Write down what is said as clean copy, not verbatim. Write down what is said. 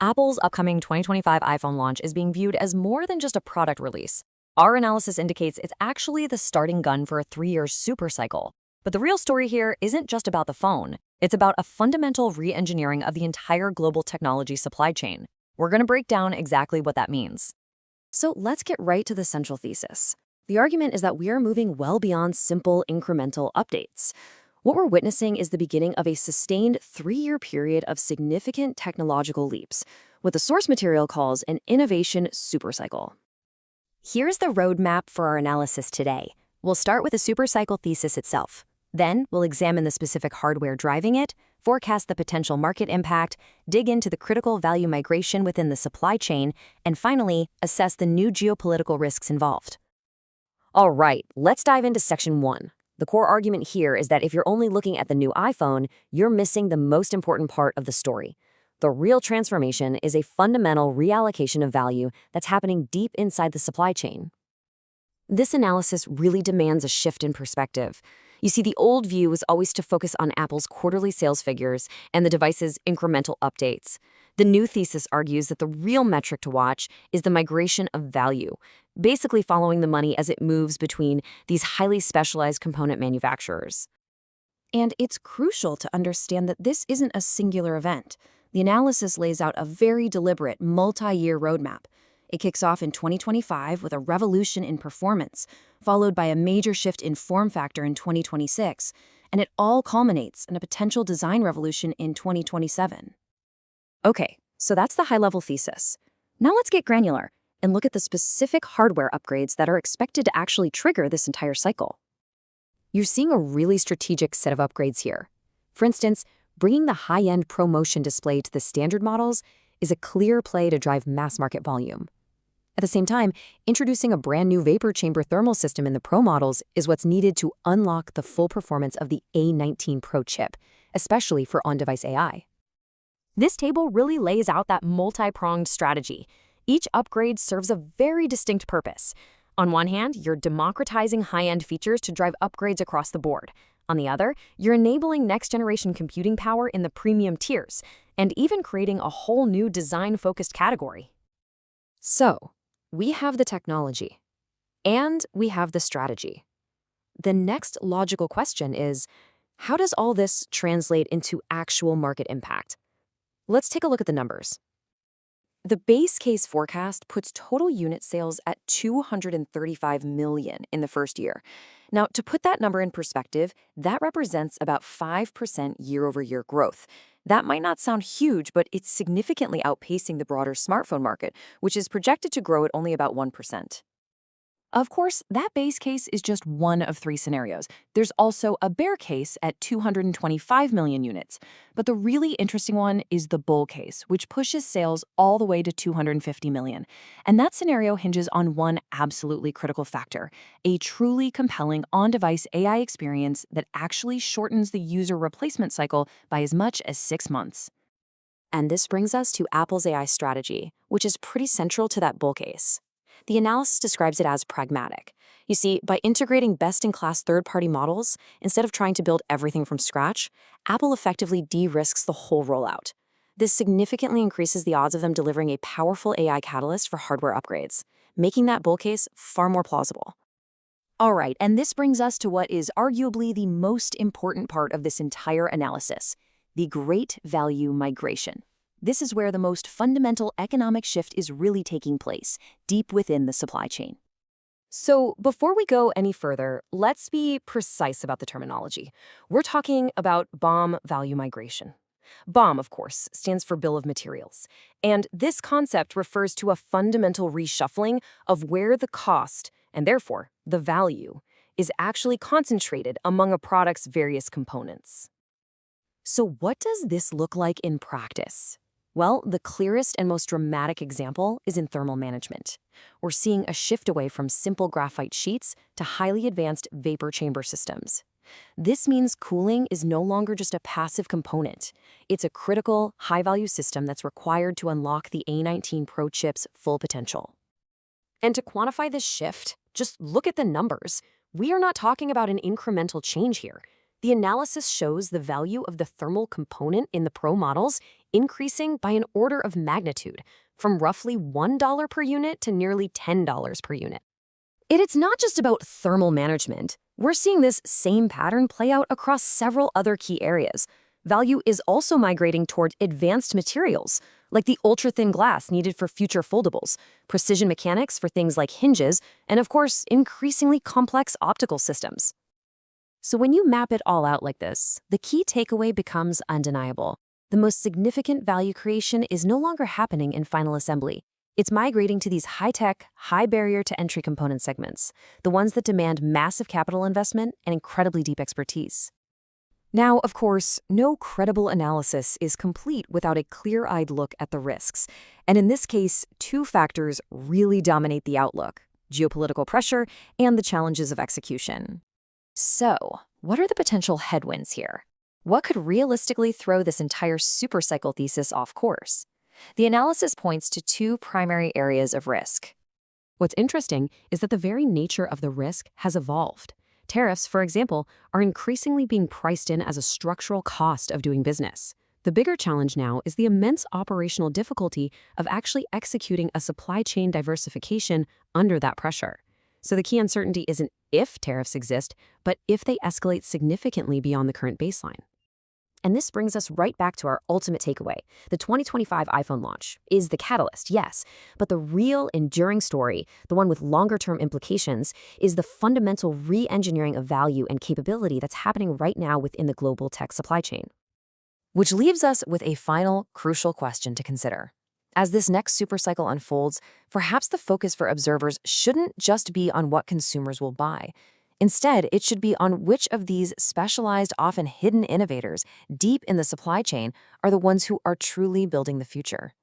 Apple's upcoming 2025 iPhone launch is being viewed as more than just a product release. Our analysis indicates it's actually the starting gun for a 3-year super cycle. But the real story here isn't just about the phone. It's about a fundamental re-engineering of the entire global technology supply chain. We're going to break down exactly what that means. So let's get right to the central thesis. The argument is that we are moving well beyond simple incremental updates. What we're witnessing is the beginning of a sustained 3-year period of significant technological leaps, what the source material calls an innovation supercycle. Here's the roadmap for our analysis today. We'll start with the supercycle thesis itself. Then, we'll examine the specific hardware driving it, forecast the potential market impact, dig into the critical value migration within the supply chain, and finally, assess the new geopolitical risks involved. All right, let's dive into Section 1. The core argument here is that if you're only looking at the new iPhone, you're missing the most important part of the story. The real transformation is a fundamental reallocation of value that's happening deep inside the supply chain. This analysis really demands a shift in perspective. You see, the old view was always to focus on Apple's quarterly sales figures and the device's incremental updates. The new thesis argues that the real metric to watch is the migration of value, basically following the money as it moves between these highly specialized component manufacturers. And it's crucial to understand that this isn't a singular event. The analysis lays out a very deliberate, multi-year roadmap. It kicks off in 2025 with a revolution in performance, followed by a major shift in form factor in 2026, and it all culminates in a potential design revolution in 2027. Okay, so that's the high-level thesis. Now let's get granular and look at the specific hardware upgrades that are expected to actually trigger this entire cycle. You're seeing a really strategic set of upgrades here. For instance, bringing the high-end ProMotion display to the standard models is a clear play to drive mass-market volume. At the same time, introducing a brand new vapor chamber thermal system in the Pro models is what's needed to unlock the full performance of the A19 Pro chip, especially for on-device AI. This table really lays out that multi-pronged strategy. Each upgrade serves a very distinct purpose. On one hand, you're democratizing high-end features to drive upgrades across the board. On the other, you're enabling next-generation computing power in the premium tiers, and even creating a whole new design-focused category. So, we have the technology, and we have the strategy. The next logical question is, how does all this translate into actual market impact? Let's take a look at the numbers. The base case forecast puts total unit sales at 235 million in the first year. Now, to put that number in perspective, that represents about 5% year-over-year growth. That might not sound huge, but it's significantly outpacing the broader smartphone market, which is projected to grow at only about 1%. Of course, that base case is just one of 3 scenarios. There's also a bear case at 225 million units. But the really interesting one is the bull case, which pushes sales all the way to 250 million. And that scenario hinges on one absolutely critical factor, a truly compelling on-device AI experience that actually shortens the user replacement cycle by as much as 6 months. And this brings us to Apple's AI strategy, which is pretty central to that bull case. The analysis describes it as pragmatic. You see, by integrating best-in-class third-party models, instead of trying to build everything from scratch, Apple effectively de-risks the whole rollout. This significantly increases the odds of them delivering a powerful AI catalyst for hardware upgrades, making that bull case far more plausible. All right, and this brings us to what is arguably the most important part of this entire analysis, the great value migration. This is where the most fundamental economic shift is really taking place, deep within the supply chain. So before we go any further, let's be precise about the terminology. We're talking about BOM value migration. BOM, of course, stands for Bill of Materials. And this concept refers to a fundamental reshuffling of where the cost, and therefore the value, is actually concentrated among a product's various components. So what does this look like in practice? Well, the clearest and most dramatic example is in thermal management. We're seeing a shift away from simple graphite sheets to highly advanced vapor chamber systems. This means cooling is no longer just a passive component. It's a critical, high-value system that's required to unlock the A19 Pro chip's full potential. And to quantify this shift, just look at the numbers. We are not talking about an incremental change here. The analysis shows the value of the thermal component in the Pro models increasing by an order of magnitude, from roughly $1 per unit to nearly $10 per unit. It's not just about thermal management. We're seeing this same pattern play out across several other key areas. Value is also migrating toward advanced materials, like the ultra-thin glass needed for future foldables, precision mechanics for things like hinges, and of course, increasingly complex optical systems. So when you map it all out like this, the key takeaway becomes undeniable. The most significant value creation is no longer happening in final assembly. It's migrating to these high-tech, high-barrier-to-entry component segments, the ones that demand massive capital investment and incredibly deep expertise. Now, of course, no credible analysis is complete without a clear-eyed look at the risks. And in this case, two factors really dominate the outlook: geopolitical pressure and the challenges of execution. So, what are the potential headwinds here? What could realistically throw this entire supercycle thesis off course? The analysis points to two primary areas of risk. What's interesting is that the very nature of the risk has evolved. Tariffs, for example, are increasingly being priced in as a structural cost of doing business. The bigger challenge now is the immense operational difficulty of actually executing a supply chain diversification under that pressure. So the key uncertainty isn't if tariffs exist, but if they escalate significantly beyond the current baseline. And this brings us right back to our ultimate takeaway. The 2025 iPhone launch is the catalyst, yes, but the real enduring story, the one with longer-term implications, is the fundamental re-engineering of value and capability that's happening right now within the global tech supply chain. Which leaves us with a final, crucial question to consider. As this next supercycle unfolds, perhaps the focus for observers shouldn't just be on what consumers will buy. Instead, it should be on which of these specialized, often hidden innovators deep in the supply chain are the ones who are truly building the future.